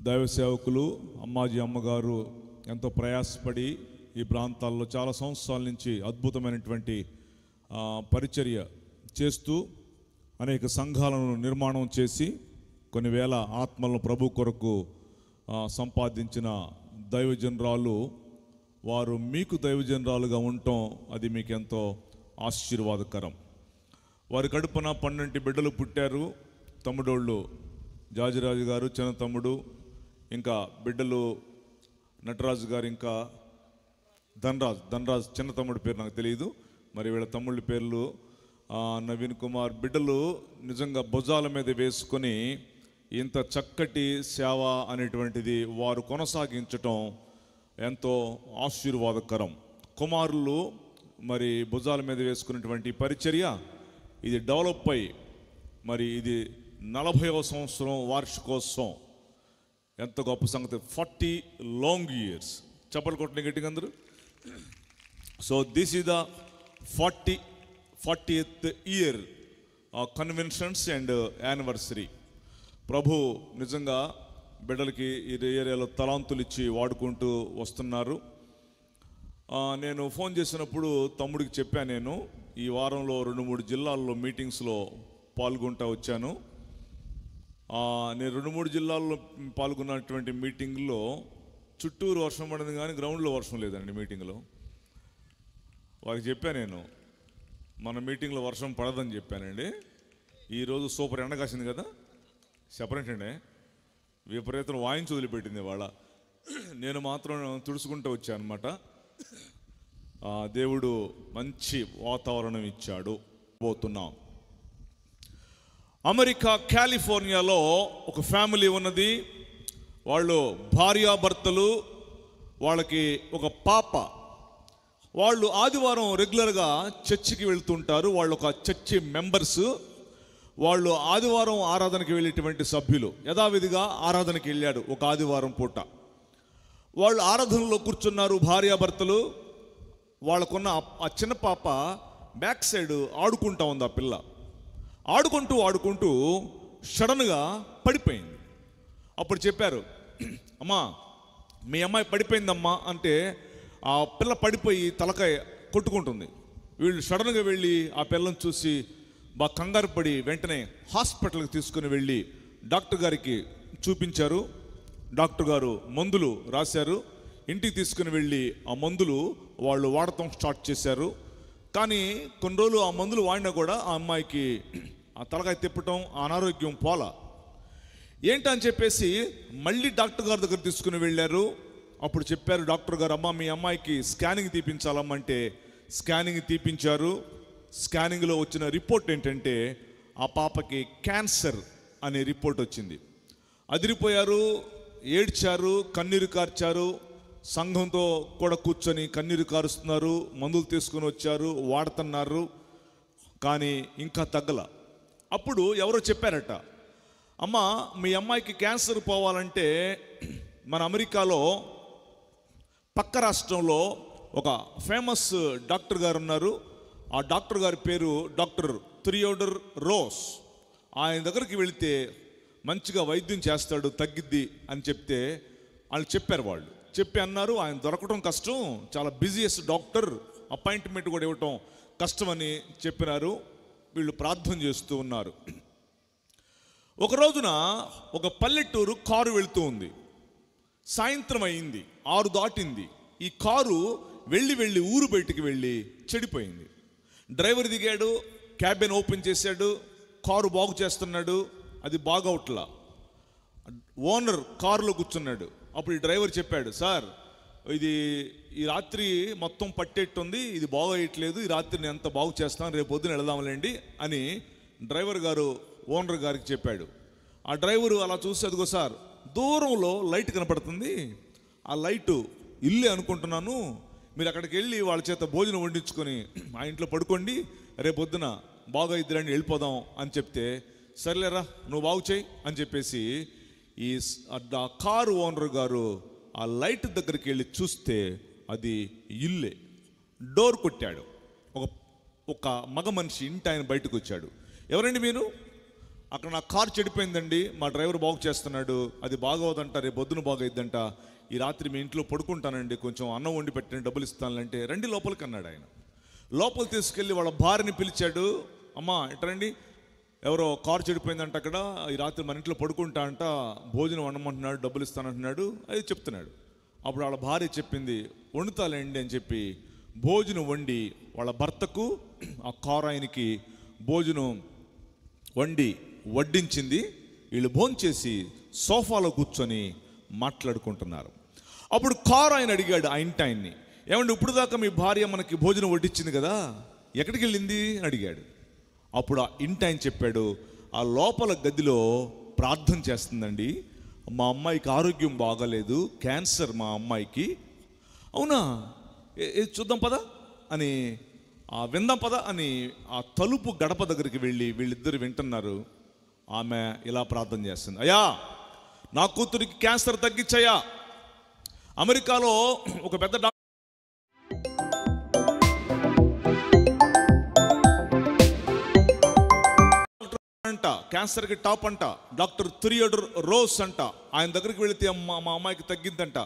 దైవ సేవకులు అమ్మాజీ అమ్మగారు ఎంతో ప్రయాసపడి ఈ ప్రాంతాల్లో చాలా సంవత్సరాల నుంచి అద్భుతమైనటువంటి పరిచర్య చేస్తూ అనేక సంఘాలను నిర్మాణం చేసి కొన్ని వేల ఆత్మలను ప్రభు కొరకు సంపాదించిన దైవజనరాలు వారు మీకు దైవజనరాలుగా ఉండటం అది మీకు ఎంతో ఆశీర్వాదకరం. వారి కడుపున 12 బిడ్డలు పుట్టారు. తమ్ముడోళ్ళు జాజిరాజు గారు చిన్న తమ్ముడు, ఇంకా బిడ్డలు నటరాజు గారు, ఇంకా ధనరాజ్ చిన్న తమ్ముడి పేరు నాకు తెలియదు, మరి వీళ్ళ తమ్ముళ్ళ పేర్లు నవీన్ కుమార్. బిడ్డలు నిజంగా భుజాల మీద వేసుకొని ఇంత చక్కటి సేవ అనేటువంటిది వారు కొనసాగించటం ఎంతో ఆశీర్వాదకరం. కుమారులు మరి భుజాల మీద వేసుకున్నటువంటి పరిచర్య ఇది డెవలప్ అయ్యి మరి ఇది 40వ సంవత్సరం వార్షికోత్సవం. ఎంత గొప్ప సంగతి! 40 లాంగ్ ఇయర్స్. చెప్పలు కొట్టిన గట్టిగా అందరూ. So this is the 40th year conventions and anniversary. ప్రభు నిజంగా బిడ్డలకి ఈ ఏరియాలో తలాంతులు ఇచ్చి వాడుకుంటూ వస్తున్నారు. నేను ఫోన్ చేసినప్పుడు తమ్ముడికి చెప్పాను, నేను ఈ వారంలో 2-3 జిల్లాల్లో మీటింగ్స్లో పాల్గొంటూ వచ్చాను. నేను 2-3 జిల్లాల్లో పాల్గొన్నటువంటి మీటింగ్లో చుట్టూరు వర్షం పడింది కానీ గ్రౌండ్లో వర్షం లేదండి. మీటింగ్లో వారికి చెప్పాను, నేను మన మీటింగ్లో వర్షం పడదని చెప్పానండి. ఈరోజు సూపర్ ఎండ కాసింది కదా, చెప్పరేంటండి, విపరీతం వాయించి వదిలిపెట్టింది వాళ్ళ. నేను మాత్రం తుడుచుకుంటూ వచ్చాను అనమాట. దేవుడు మంచి వాతావరణం ఇచ్చాడు. పోతున్నాం. అమెరికా కాలిఫోర్నియాలో ఒక ఫ్యామిలీ ఉన్నది. వాళ్ళు భార్యాభర్తలు, వాళ్ళకి ఒక పాప. వాళ్ళు ఆదివారం రెగ్యులర్గా చర్చికి వెళ్తుంటారు. వాళ్ళు ఒక చర్చి మెంబర్స్. వాళ్ళు ఆదివారం ఆరాధనకి వెళ్ళేటువంటి సభ్యులు. యథావిధిగా ఆరాధనకి వెళ్ళాడు ఒక ఆదివారం పూట. వాళ్ళు ఆరాధనలో కూర్చున్నారు భార్యాభర్తలు. వాళ్ళకున్న ఆ చిన్న పాప బ్యాక్ సైడ్ ఆడుకుంటా ఉంది. ఆ పిల్ల ఆడుకుంటూ సడన్గా పడిపోయింది. అప్పుడు చెప్పారు, అమ్మా మీ అమ్మాయి పడిపోయిందమ్మా అంటే ఆ పిల్ల పడిపోయి తలకాయ కొట్టుకుంటుంది. వీళ్ళు సడన్గా వెళ్ళి ఆ పిల్లని చూసి బాగా కంగారు పడి వెంటనే హాస్పిటల్కి తీసుకుని వెళ్ళి డాక్టర్ గారికి చూపించారు. డాక్టర్ గారు మందులు రాశారు. ఇంటికి తీసుకుని వెళ్ళి ఆ మందులు వాళ్ళు వాడటం స్టార్ట్ చేశారు. కానీ కొన్ని రోజులు ఆ మందులు వాడినా కూడా ఆ అమ్మాయికి ఆ తలకాయ తిప్పటం, అనారోగ్యం పోలా. ఏంటని చెప్పేసి మళ్ళీ డాక్టర్ గారి దగ్గర తీసుకుని వెళ్ళారు. అప్పుడు చెప్పారు డాక్టర్ గారు, అమ్మ మీ అమ్మాయికి స్కానింగ్ తీపించాలమ్మంటే స్కానింగ్ తీపించారు. స్కానింగ్లో వచ్చిన రిపోర్ట్ ఏంటంటే ఆ పాపకి క్యాన్సర్ అనే రిపోర్ట్ వచ్చింది. అదిరిపోయారు, ఏడ్చారు, కన్నీరు కార్చారు. సంఘంతో కూడా కూర్చొని కన్నీరు కారుస్తున్నారు. మందులు తీసుకుని వచ్చారు, వాడుతున్నారు, కానీ ఇంకా తగ్గల. అప్పుడు ఎవరో చెప్పారట, అమ్మ మీ అమ్మాయికి క్యాన్సర్ పోవాలంటే మన అమెరికాలో పక్క రాష్ట్రంలో ఒక ఫేమస్ డాక్టర్ గారు ఉన్నారు. ఆ డాక్టర్ గారి పేరు డాక్టర్ థియోడర్ రోస్. ఆయన దగ్గరికి వెళితే మంచిగా వైద్యం చేస్తాడు, తగ్గిద్ది అని చెప్తే వాళ్ళు చెప్పారు. వాళ్ళు చెప్పి అన్నారు, ఆయన దొరకటం కష్టం, చాలా బిజీయెస్ట్ డాక్టర్, అపాయింట్మెంట్ కూడా ఇవ్వటం కష్టమని చెప్పినారు. వీళ్ళు ప్రార్థన చేస్తూ ఉన్నారు. ఒక రోజున ఒక పల్లెటూరు కారు వెళుతూ ఉంది. సాయంత్రం అయింది, 6 దాటింది. ఈ కారు వెళ్ళి ఊరు బయటికి వెళ్ళి చెడిపోయింది. డ్రైవర్ దిగాడు, క్యాబిన్ ఓపెన్ చేశాడు, కారు బాగు చేస్తున్నాడు. అది బాగవుట్లా. ఓనర్ కారులో కూర్చున్నాడు. అప్పుడు ఈ డ్రైవర్ చెప్పాడు, సార్ ఇది ఈ రాత్రి మొత్తం పట్టేట్టుంది, ఇది బాగోయట్లేదు, ఈ రాత్రి నేను ఎంత బాగు చేస్తాను, రేపు పొద్దున వెళదాంలేండి అని డ్రైవర్ గారు ఓనర్ గారికి చెప్పాడు. ఆ డ్రైవరు అలా చూసి, అదిగో సార్ దూరంలో లైట్ కనపడుతుంది, ఆ లైటు ఇల్లే అనుకుంటున్నాను, మీరు అక్కడికి వెళ్ళి వాళ్ళ చేత భోజనం వండించుకొని ఆ ఇంట్లో పడుకోండి, రేపు పొద్దున బాగా ఇద్దరండి వెళ్ళిపోదాం అని చెప్తే, సర్లేరా నువ్వు బాగు చేయి అని చెప్పేసి ఈ కారు ఓనర్ గారు ఆ లైట్ దగ్గరికి వెళ్ళి చూస్తే అది ఇల్లే. డోర్ కొట్టాడు. ఒక మగ మనిషి ఇంటి ఆయన బయటకు వచ్చాడు. ఎవరండి మీరు అక్కడ నా కారు చెడిపోయిందండి, మా డ్రైవర్ బాగు చేస్తున్నాడు, అది బాగోదంట, రేపు పొద్దున బాగైద్దంట, ఈ రాత్రి మీ ఇంట్లో పడుకుంటానండి, కొంచెం అన్నం వండి పెట్టండి, డబ్బులు ఇస్తానంటే రండి లోపలికి అన్నాడు ఆయన. లోపల తీసుకెళ్ళి వాళ్ళ భార్యని పిలిచాడు. అమ్మా ఇటరండి, ఎవరో కారు చెడిపోయిందంట, అక్కడ ఈ రాత్రి మన ఇంట్లో పడుకుంటా అంట, భోజనం వండమంటున్నాడు, డబ్బులు ఇస్తానంటున్నాడు, అది చెప్తున్నాడు. అప్పుడు వాళ్ళ భార్య చెప్పింది, వండుతాలేండి అని చెప్పి భోజనం వండి వాళ్ళ భర్తకు ఆ కారు ఆయనకి భోజనం వండి వడ్డించింది. వీళ్ళు భోంచేసి సోఫాలో కూర్చొని మాట్లాడుకుంటున్నారు. అప్పుడు కారు ఆయన అడిగాడు ఆ ఇంటి ఆయన్ని, ఏమండి ఇప్పుడు దాకా మీ భార్య మనకి భోజనం వడ్డించింది కదా, ఎక్కడికి వెళ్ళింది అని అడిగాడు. అప్పుడు ఆ ఇంటి ఆయన చెప్పాడు, ఆ లోపల గదిలో ప్రార్థన చేస్తుందండి, మా అమ్మాయికి ఆరోగ్యం బాగాలేదు, క్యాన్సర్ మా అమ్మాయికి. అవునా, చూద్దాం పద అని, విందాం పద అని ఆ తలుపు గడప దగ్గరికి వెళ్ళి వీళ్ళిద్దరు వింటున్నారు. ఆమె ఇలా ప్రార్థన చేస్తుంది, అయ్యా నా కూతురికి క్యాన్సర్ తగ్గించయ్యా. అమెరికాలో ఒక పెద్ద డాక్టర్ అంట, క్యాన్సర్కి టాప్ అంట, డాక్టర్ థియోడర్ రోస్ అంట, ఆయన దగ్గరికి వెళితే మా అమ్మాయికి తగ్గిందంట.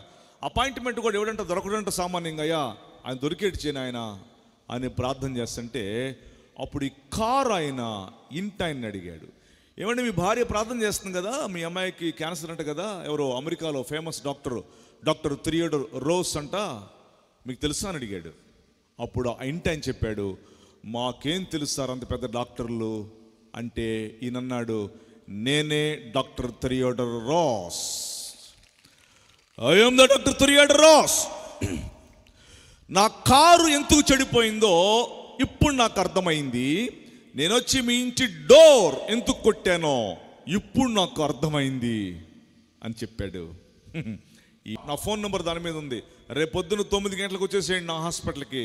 అపాయింట్మెంట్ కూడా ఎవడంట దొరకడంట సామాన్యంగా, అయ్యా ఆయన దొరికేటి చేయను ఆయన అని ప్రార్థన చేస్తుంటే, అప్పుడు ఈ కారు ఆయన ఇంటి ఆయన్ని అడిగాడు, ఏమంటే మీ భార్య ప్రార్థన చేస్తుంది కదా, మీ అమ్మాయికి క్యాన్సర్ అంట కదా, ఎవరో అమెరికాలో ఫేమస్ డాక్టర్ థియోడర్ రోస్ అంట, మీకు తెలుసా అని అడిగాడు. అప్పుడు ఆ ఇంటి ఆయన చెప్పాడు, మాకేం తెలుస్తారు అంత పెద్ద డాక్టర్లు అంటే. ఈయనన్నాడు, నేనే doctor Theodore Rose, I am the doctor Theodore Rose. నా కారు ఎందుకు చెడిపోయిందో ఇప్పుడు నాకు అర్థమైంది, నేను వచ్చి మీ ఇంటి డోర్ ఎందుకు కొట్టానో ఇప్పుడు నాకు అర్థమైంది అని చెప్పాడు. నా ఫోన్ నెంబర్ దాని మీద ఉంది, రేపొద్దున 9 గంటలకు వచ్చేసేయండి నా హాస్పిటల్కి,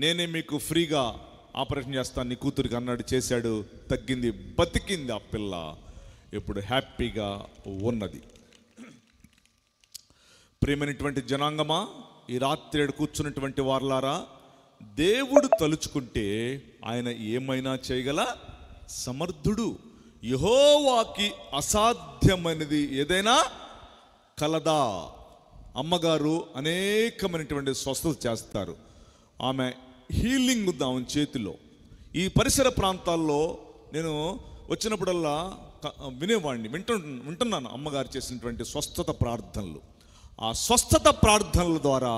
నేనే మీకు ఫ్రీగా ఆపరేషన్ చేస్తాను నీ కూతురికి అన్నాడు. చేశాడు, తగ్గింది, బతికింది ఆ పిల్ల, ఇప్పుడు హ్యాపీగా ఉన్నది. ప్రియమైనటువంటి జనాంగమా, ఈ రాత్రి కూర్చున్నటువంటి వారలారా, దేవుడు తలుచుకుంటే ఆయన ఏమైనా చేయగల సమర్థుడు. యెహోవాకి అసాధ్యమైనది ఏదైనా కలదా? అమ్మగారు అనేకమైనటువంటి స్వస్థత చేస్తారు, ఆమె హీలింగ్ ఉంది ఆమె చేతిలో. ఈ పరిసర ప్రాంతాల్లో నేను వచ్చినప్పుడల్లా వినేవాడిని, వింటున్నాను అమ్మగారు చేసినటువంటి స్వస్థత ప్రార్థనలు. ఆ స్వస్థత ప్రార్థనల ద్వారా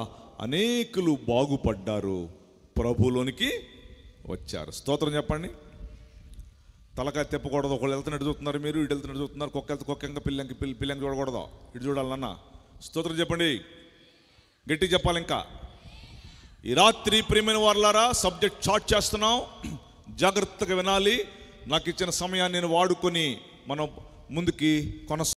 అనేకులు బాగుపడ్డారు, ప్రభులోనికి వచ్చారు. స్తోత్రం చెప్పండి. తలకాయ తిప్పకూడదు, ఒకళ్ళు వెళ్తున్నట్టు చూస్తున్నారు, మీరు ఇటు వెళ్తున్నట్టు చూస్తున్నారు, కుక్క పిల్లంకి చూడకూడదు, ఇటు చూడాలన్నా. స్తోత్రం చెప్పండి, గట్టి చెప్పాలి. ఇంకా ఈ రాత్రి ప్రియమైన వారలారా, సబ్జెక్ట్ చార్ట్ చేస్తున్నాం, జాగ్రత్తగా వినాలి. నాకు ఇచ్చిన సమయాన్ని నేను వాడుకొని మనం ముందుకి కొనసాగాలి.